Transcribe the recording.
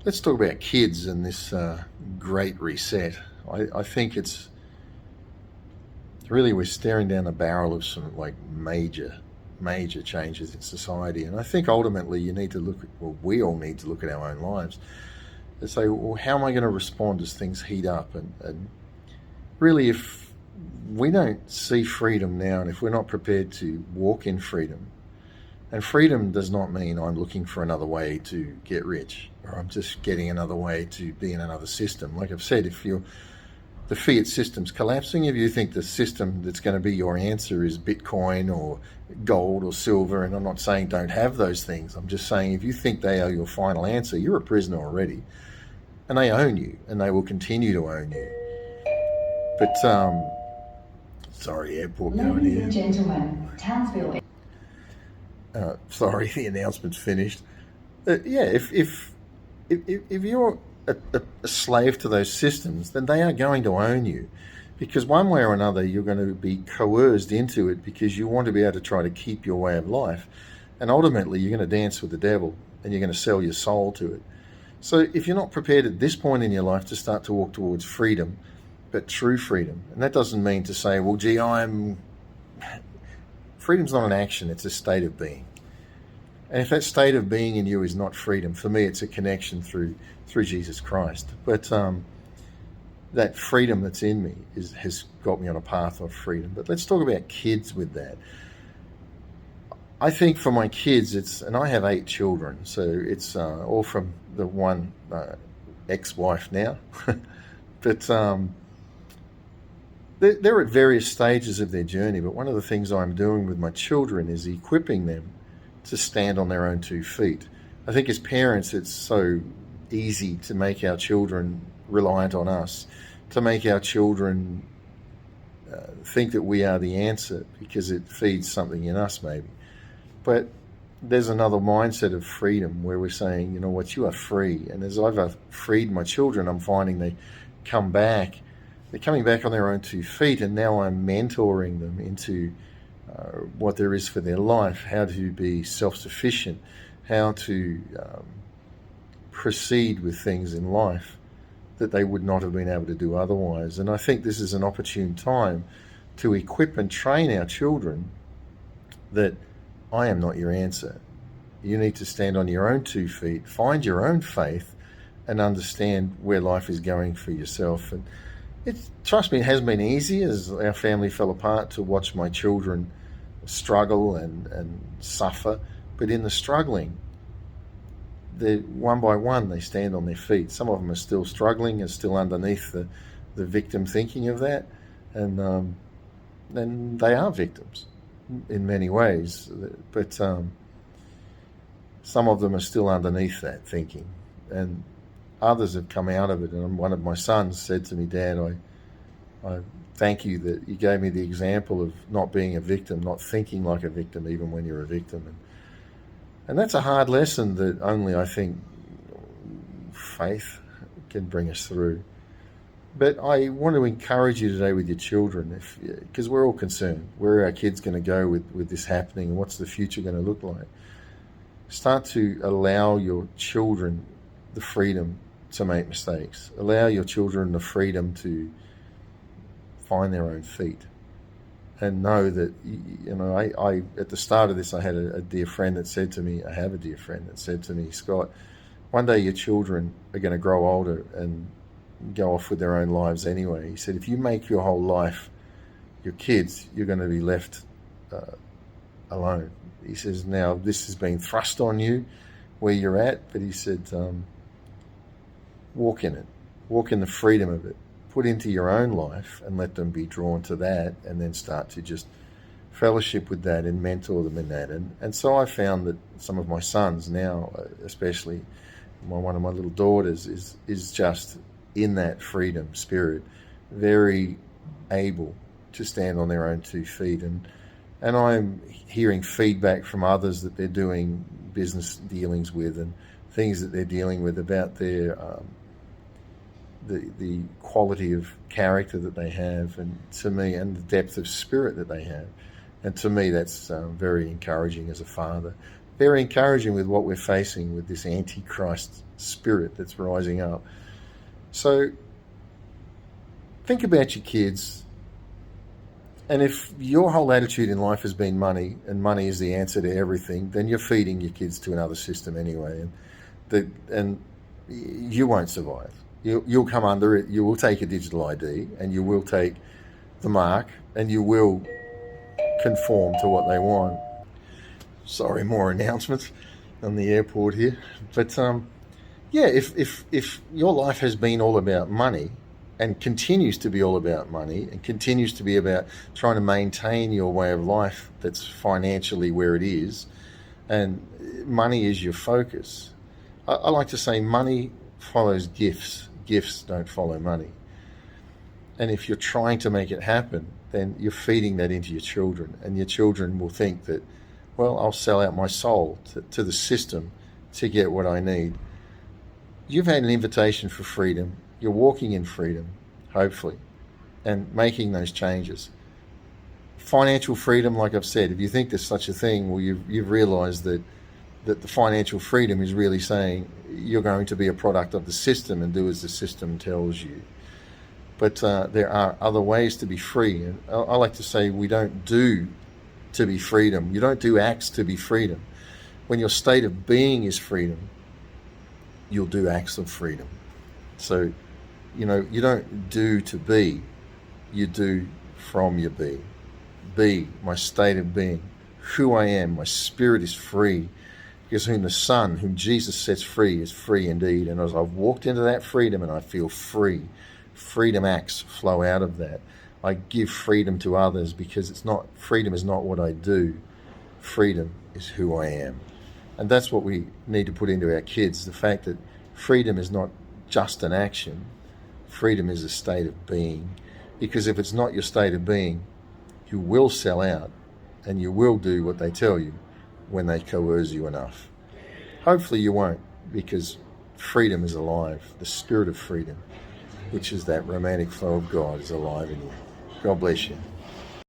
Let's talk about kids and this great reset. I think it's really, we're staring down the barrel of some like major changes in society. And I think ultimately you need to look at, well, we all need to look at our own lives and say, well, how am I going to respond as things heat up? And really, if we don't see freedom now, and if we're not prepared to walk in freedom, and freedom does not mean I'm looking for another way to get rich, or I'm just getting another way to be in another system. Like I've said, if the fiat system's collapsing, if you think the system that's going to be your answer is Bitcoin or gold or silver, and I'm not saying don't have those things, I'm just saying if you think they are your final answer, you're a prisoner already, and they own you, and they will continue to own you. But, sorry, airport going here. Ladies and gentlemen, Townsville. Sorry, the announcement's finished. Yeah, if you're a slave to those systems, then they are going to own you, because one way or another you're going to be coerced into it because you want to be able to try to keep your way of life, and ultimately you're going to dance with the devil and you're going to sell your soul to it. So if you're not prepared at this point in your life to start to walk towards freedom, but true freedom, and that doesn't mean to say, well, gee, freedom's not an action, it's a state of being. And if that state of being in you is not freedom, for me it's a connection through Jesus Christ. But that freedom that's in me has got me on a path of freedom. But let's talk about kids with that. I think for my kids, and I have 8 children, so it's all from the one ex-wife now. But they're at various stages of their journey, but one of the things I'm doing with my children is equipping them to stand on their own 2 feet. I think as parents, it's so easy to make our children reliant on us, to make our children think that we are the answer because it feeds something in us maybe. But there's another mindset of freedom where we're saying, you know what, you are free. And as I've freed my children, I'm finding they're coming back on their own 2 feet, and now I'm mentoring them into what there is for their life, how to be self-sufficient, how to proceed with things in life that they would not have been able to do otherwise. And I think this is an opportune time to equip and train our children that I am not your answer. You need to stand on your own 2 feet, find your own faith, and understand where life is going for yourself. And trust me, it hasn't been easy as our family fell apart to watch my children struggle and suffer. But in the struggling, one by one, they stand on their feet. Some of them are still struggling, are still underneath the victim thinking of that. And they are victims in many ways. But some of them are still underneath that thinking. And others have come out of it. And one of my sons said to me, Dad, I thank you that you gave me the example of not being a victim, not thinking like a victim, even when you're a victim. And that's a hard lesson that only, I think, faith can bring us through. But I want to encourage you today with your children, because we're all concerned. Where are our kids going to go with this happening, and what's the future going to look like? Start to allow your children the freedom to make mistakes. Allow your children the freedom to find their own feet, and know that, you know, I at the start of this, I had a dear friend that said to me, I have a dear friend that said to me, Scott, one day your children are going to grow older and go off with their own lives anyway. He said, if you make your whole life your kids, you're going to be left alone. He says, now this has been thrust on you where you're at, but he said, walk in it, walk in the freedom of it, put into your own life and let them be drawn to that, and then start to just fellowship with that and mentor them in that. And so I found that some of my sons now, especially one of my little daughters, is just in that freedom spirit, very able to stand on their own 2 feet. And I'm hearing feedback from others that they're doing business dealings with and things that they're dealing with about their the quality of character that they have, and to me, and the depth of spirit that they have. And to me, that's very encouraging as a father. Very encouraging with what we're facing with this Antichrist spirit that's rising up. So think about your kids. And if your whole attitude in life has been money, and money is the answer to everything, then you're feeding your kids to another system anyway, and you won't survive. You'll come under it. You will take a digital ID, and you will take the mark, and you will conform to what they want. Sorry, more announcements on the airport here. But yeah, if your life has been all about money, and continues to be all about money, and continues to be about trying to maintain your way of life that's financially where it is, and money is your focus. I like to say money follows gifts. Gifts don't follow money. And if you're trying to make it happen, then you're feeding that into your children, and your children will think that, well, I'll sell out my soul to the system to get what I need. You've had an invitation for freedom. You're walking in freedom, hopefully, and making those changes. Financial freedom, like I've said, if you think there's such a thing, well, you've realised that the financial freedom is really saying you're going to be a product of the system and do as the system tells you. But there are other ways to be free. And I like to say we don't do to be freedom. You don't do acts to be freedom. When your state of being is freedom, you'll do acts of freedom. So, you don't do to be, you do from your being. Be, my state of being, who I am, my spirit is free, because whom the Son, whom Jesus sets free, is free indeed. And as I've walked into that freedom and I feel free, freedom acts flow out of that. I give freedom to others because freedom is not what I do, freedom is who I am. And that's what we need to put into our kids, the fact that freedom is not just an action, freedom is a state of being. Because if it's not your state of being, you will sell out and you will do what they tell you when they coerce you enough. Hopefully you won't, because freedom is alive. The spirit of freedom, which is that romantic flow of God, is alive in you. God bless you.